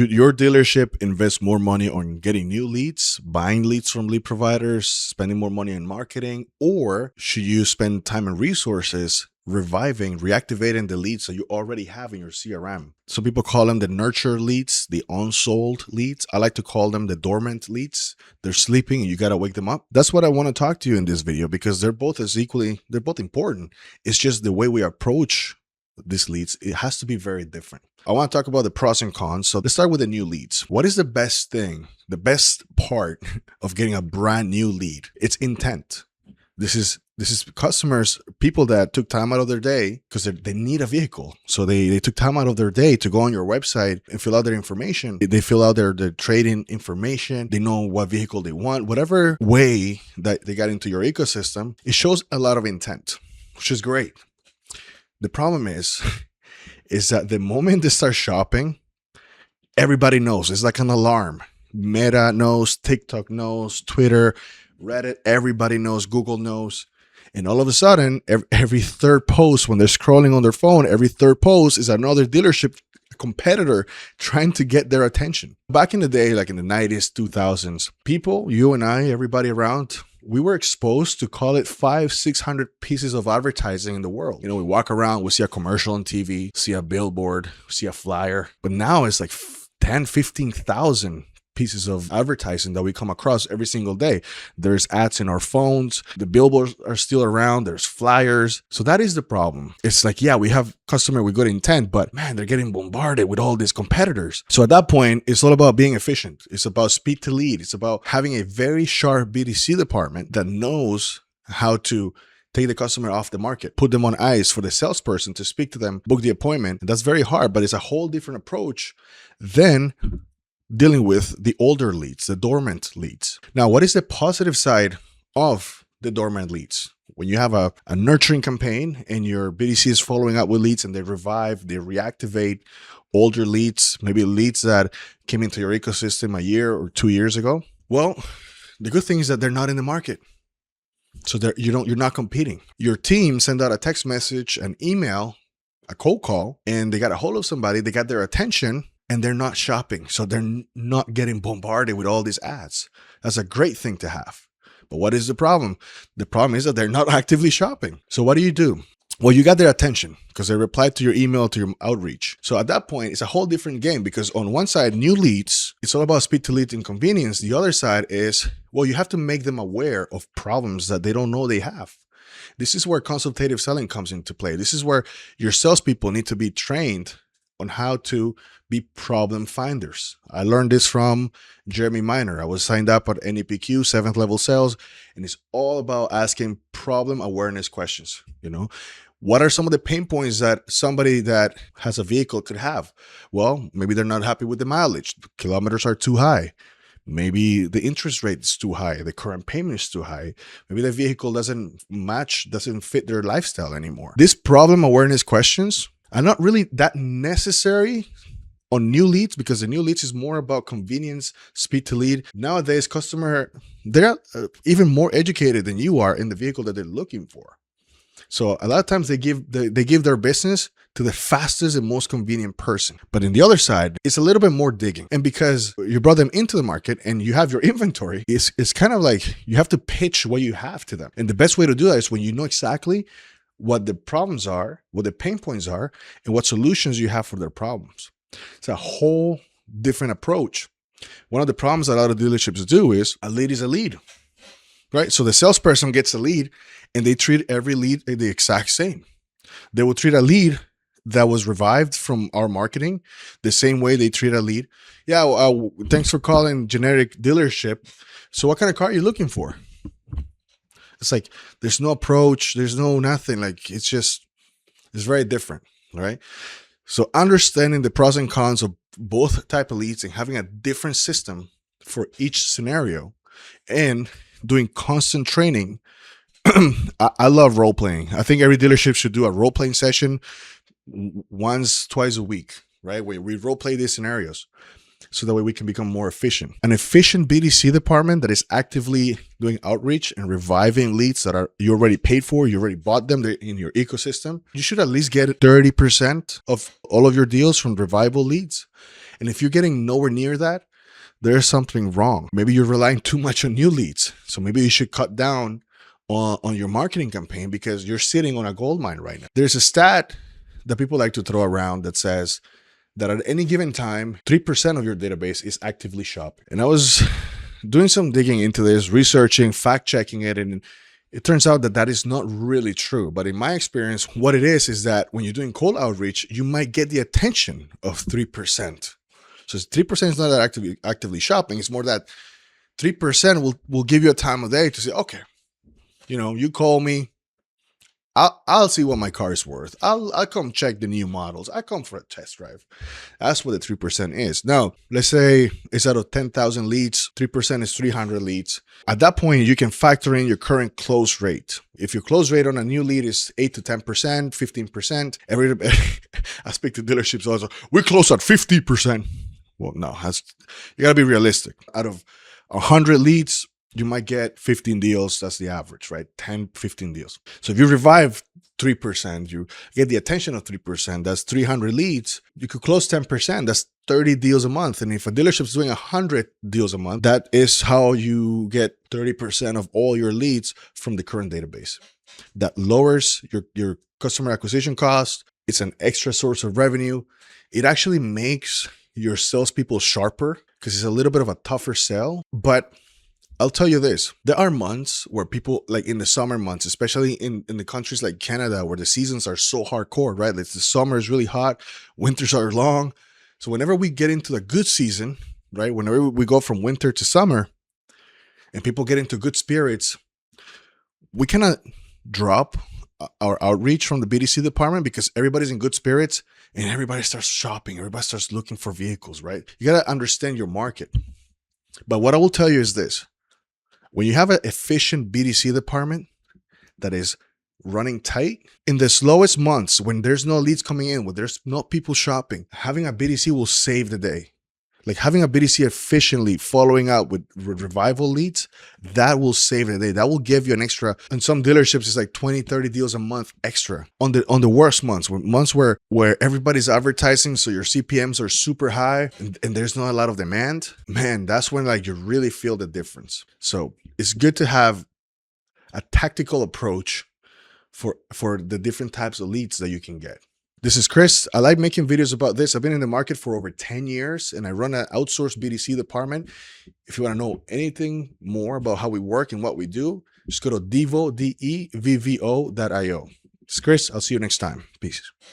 Should your dealership invest more money on getting new leads, buying leads from lead providers, spending more money on marketing, or should you spend time and resources reactivating the leads that you already have in your CRM? Some people call them the nurture leads, the unsold leads. I like to call them the dormant leads. They're sleeping and you got to wake them up. That's what I want to talk to you in this video, because they're both important. It's just the way we approach these leads, it has to be very different. I want to talk about the pros and cons. So let's start with the new leads. What is the best thing, the best part of getting a brand new lead? It's intent. This is customers, people that took time out of their day because they need a vehicle. So they took time out of their day to go on your website and fill out their information. They fill out their trade-in information. They know what vehicle they want. Whatever way that they got into your ecosystem, it shows a lot of intent, which is great. The problem is that the moment they start shopping, everybody knows. It's like an alarm. Meta knows, TikTok knows, Twitter, Reddit, everybody knows, Google knows. And all of a sudden, every third post, when they're scrolling on their phone, every third post is another dealership competitor trying to get their attention. Back in the day, like in the 90s, 2000s, people, you and I, everybody around, we were exposed to, call it 500-600 pieces of advertising in the world. You know, we walk around, we see a commercial on TV, see a billboard, see a flyer. But now it's like 10,000-15,000 pieces of advertising that we come across every single day. There's ads in our phones. The billboards are still around. There's flyers. So that is the problem. It's like, yeah, we have customer with good intent, but man, they're getting bombarded with all these competitors. So at that point, it's all about being efficient. It's about speed to lead. It's about having a very sharp BDC department that knows how to take the customer off the market, put them on ice for the salesperson to speak to them, book the appointment. And that's very hard, but it's a whole different approach than dealing with the older leads, the dormant leads. Now, what is the positive side of the dormant leads? When you have a nurturing campaign and your BDC is following up with leads and they reactivate older leads, maybe leads that came into your ecosystem a year or 2 years ago. Well, the good thing is that they're not in the market. So you're not competing. Your team send out a text message, an email, a cold call, and they got a hold of somebody, they got their attention, and they're not shopping. So they're not getting bombarded with all these ads. That's a great thing to have. But what is the problem? The problem is that they're not actively shopping. So what do? Well, you got their attention because they replied to your email, to your outreach. So at that point, it's a whole different game, because on one side, new leads, it's all about speed to lead and convenience. The other side is, well, you have to make them aware of problems that they don't know they have. This is where consultative selling comes into play. This is where your salespeople need to be trained on how to be problem finders. I learned this from Jeremy Miner. I was signed up at NEPQ, 7th level sales, and it's all about asking problem awareness questions. You know, what are some of the pain points that somebody that has a vehicle could have? Well, maybe they're not happy with the mileage. The kilometers are too high. Maybe the interest rate is too high. The current payment is too high. Maybe the vehicle doesn't fit their lifestyle anymore. These problem awareness questions are not really that necessary on new leads, because the new leads is more about convenience, speed to lead. Nowadays, they're even more educated than you are in the vehicle that they're looking for. So a lot of times they give their business to the fastest and most convenient person. But in the other side, it's a little bit more digging. And because you brought them into the market and you have your inventory, it's kind of like you have to pitch what you have to them. And the best way to do that is when you know exactly what the problems are, what the pain points are, and what solutions you have for their problems. It's a whole different approach. One of the problems that a lot of dealerships do is a lead is a lead, right? So the salesperson gets a lead and they treat every lead the exact same. They will treat a lead that was revived from our marketing the same way they treat a lead. Yeah, thanks for calling generic dealership. So what kind of car are you looking for? It's like, there's no approach. There's no nothing. Like, it's very different. All right. So understanding the pros and cons of both type of leads and having a different system for each scenario and doing constant training. I love role playing. I think every dealership should do a role playing session twice a week, right? Where we role play these scenarios. so that way we can become more efficient. An efficient BDC department that is actively doing outreach and reviving leads that are you already paid for, you already bought them, they're in your ecosystem. You should at least get 30% of all of your deals from revival leads. And if you're getting nowhere near that, there's something wrong. Maybe you're relying too much on new leads. So maybe you should cut down on your marketing campaign because you're sitting on a gold mine right now. There's a stat that people like to throw around that says that at any given time, 3% of your database is actively shopping. And I was doing some digging into this, researching, fact-checking it, and it turns out that that is not really true. But in my experience, what it is that when you're doing cold outreach, you might get the attention of 3%. So 3% is not that actively shopping. It's more that 3% will give you a time of day to say, okay, you call me, I'll see what my car is worth. I'll come check the new models. I come for a test drive. That's what the 3% is. Now, let's say it's out of 10,000 leads, 3% is 300 leads. At that point, you can factor in your current close rate. If your close rate on a new lead is 8 to 10%, 15%, I speak to dealerships also, we close at 50%. Well, no, you gotta be realistic. Out of 100 leads, you might get 15 deals. That's the average, right? 10, 15 deals. So if you revive 3%, you get the attention of 3%, that's 300 leads. You could close 10%, that's 30 deals a month. And if a dealership is doing 100 deals a month, that is how you get 30% of all your leads from the current database. That lowers your customer acquisition cost. It's an extra source of revenue. It actually makes your salespeople sharper because it's a little bit of a tougher sell. But I'll tell you this, there are months where people, like in the summer months, especially in the countries like Canada, where the seasons are so hardcore, right? Like the summer is really hot, winters are long. So whenever we get into the good season, right? Whenever we go from winter to summer and people get into good spirits, we cannot drop our outreach from the BDC department because everybody's in good spirits and everybody starts shopping. Everybody starts looking for vehicles, right? You got to understand your market. But what I will tell you is this. When you have an efficient BDC department that is running tight, in the slowest months, when there's no leads coming in, when there's no people shopping, having a BDC will save the day. Like having a BDC efficiently following up with revival leads, that will save the day. That will give you an extra. In some dealerships, it's like 20, 30 deals a month extra. On the worst months where everybody's advertising, so your CPMs are super high and there's not a lot of demand, man, that's when like you really feel the difference. So it's good to have a tactical approach for the different types of leads that you can get. This is Chris. I like making videos about this. I've been in the market for over 10 years and I run an outsourced BDC department. If you want to know anything more about how we work and what we do, just go to devvo.io. This is Chris. I'll see you next time. Peace.